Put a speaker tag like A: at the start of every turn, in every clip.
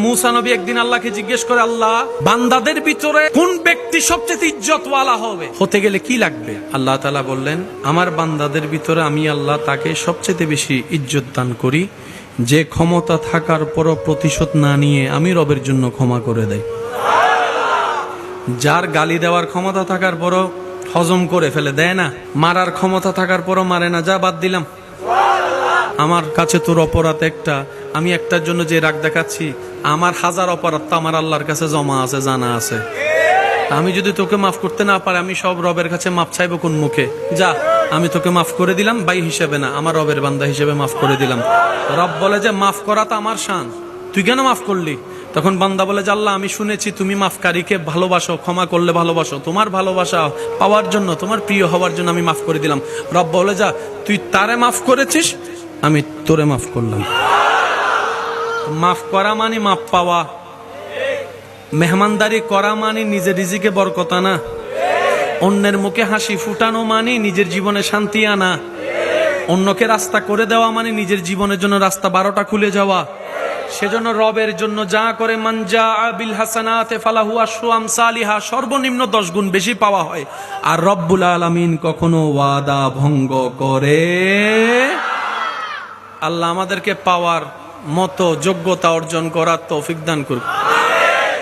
A: মুসা নবী একদিন আল্লাহকে জিজ্ঞেস করে, আল্লাহ, বান্দাদের ভিতরে কোন ব্যক্তি সবচেয়ে ইজ্জতওয়ালা হবে, হতে গেলে কি লাগবে? আল্লাহ তাআলা বললেন, আমার বান্দাদের ভিতরে আমি আল্লাহ তাকে সবচেয়ে বেশি ইজ্জত দান করি যে ক্ষমতা থাকার পরও প্রতিশোধ না নিয়ে আমি রবের জন্য ক্ষমা করে দেয়। যার গালি দেওয়ার ক্ষমতা থাকার পরও হজম করে ফেলে, দেয় না। মারার ক্ষমতা থাকার পরও মারে না, যা বাদ দিলাম, আমার কাছে তোর অপরাধ একটা, আমি একটার জন্য যে রাগ দেখাচ্ছি, আমার হাজার অপরাধ তো আমার আল্লাহর কাছে জমা আছে, জানা আছে। আমি যদি তোকে মাফ করতে না পারি, আমি সব রবের কাছে মাফ চাইবো কোন মুখে? যা, আমি তোকে মাফ করে দিলাম, ভাই হিসেবে না, আমার রবের বান্দা হিসেবে মাফ করে দিলাম। রব বলে যে মাফ করা তো আমার শান, তুই কেন মাফ করলি? তখন বান্দা বলে যে আল্লাহ, আমি শুনেছি তুমি মাফকারীকে ভালোবাসো, ক্ষমা করলে ভালোবাসো, তোমার ভালোবাসা পাওয়ার জন্য, তোমার প্রিয় হওয়ার জন্য আমি মাফ করে দিলাম। রব বলে, যা, তুই তারে মাফ করেছিস, আমি তোরে মাফ করলাম। মাফ করা মানে মাফ পাওয়া, মেহমানদারি করা মানে নিজের রিজিকে বরকত আনা, অন্যের মুখে হাসি ফুটানো মানে নিজের জীবনে শান্তি আনা, অন্যকে রাস্তা করে দেওয়া মানে নিজের জীবনের জন্য রাস্তা 12টা খুলে যাওয়া। সেজন্য রবের জন্য যা করে, মান জাআ বিল হাসানাতি ফালাহু আশরু আমসালিহা, সর্বনিম্ন 10 গুণ বেশি পাওয়া হয়। আর রব্বুল আলামিন কখনো ওয়াদা ভঙ্গ করে। আল্লাহ আমাদেরকে পাওয়ার মতো যোগ্যতা অর্জন করার তৌফিক দান করুন।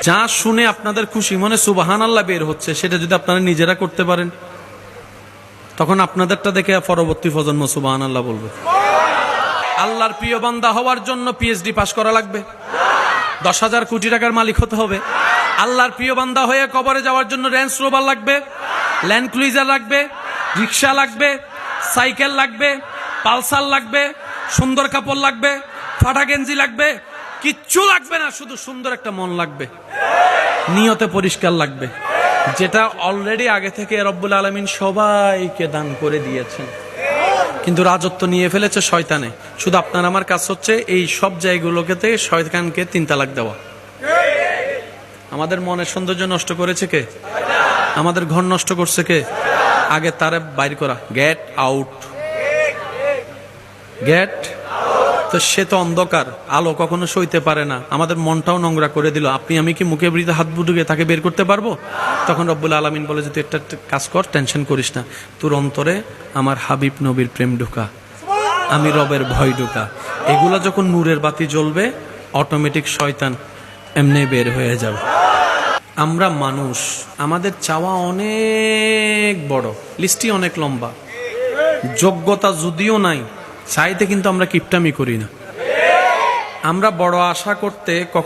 A: যা শুনে আপনাদের খুশি মনে সুবহানাল্লাহ বের হচ্ছে, সেটা যদি আপনারা নিজেরা করতে পারেন, তখন আপনাদেরটা দেখে পরবর্তী প্রজন্ম সুবহানাল্লাহ বলবে। আল্লাহর প্রিয় বান্দা হওয়ার জন্য পিএইচডি পাস করা লাগবে, 10,000 কোটি টাকার মালিক হতে হবে। আল্লাহর প্রিয় বান্দা হয়ে কবরে যাওয়ার জন্য রেঞ্জ রোভার লাগবে, ল্যান্ড ক্রুইজার লাগবে, রিক্সা লাগবে, সাইকেল লাগবে, পালসার লাগবে, সুন্দর কাপড় লাগবে, ফাটা গেঞ্জি লাগবে, কিচ্ছু লাগবে না, শুধু সুন্দর একটা মন লাগবে, নিয়তে পরিষ্কার লাগবে, যেটা অলরেডি আগে থেকে রব্বুল আলামিন সবাইকে দান করে দিয়েছেন। কিন্তু রাজত্ব নিয়ে ফেলেছে শয়তানে। শুধু আপনার আমার কাজ হচ্ছে এই সব জায়গাগুলোকে থেকে শয়তানকে 3 তালাক দেওয়া। আমাদের মনের সৌন্দর্য নষ্ট করেছে কে? আমাদের ঘর নষ্ট করছে কে? আগে তারে বাইর করা, গেট আউট, গেট। তো সে তো অন্ধকার, আলো কখনো সইতে পারে না, আমাদের মনটাও নোংরা করে দিল। আপনি আমি কি মুখে বৃদ্ধ হাত বুটুকে তাকে বের করতে পারবো? তখন রব্বুল আলামিন বলে যে তুই একটা কাজ কর, টেনশন করিস না, তোর অন্তরে আমার হাবিব নবীর প্রেম ঢোকা, আমি রবের ভয় ঢোকা। এগুলা যখন নূরের বাতি জ্বলবে, অটোমেটিক শয়তান এমনি বের হয়ে যাবে। আমরা মানুষ, আমাদের চাওয়া অনেক বড়, লিস্টই অনেক লম্বা, যোগ্যতা যদিও নাই, চাইতে কিন্তু আমরা কিপটামি করি না। আমরা বড় আশা করতে কখন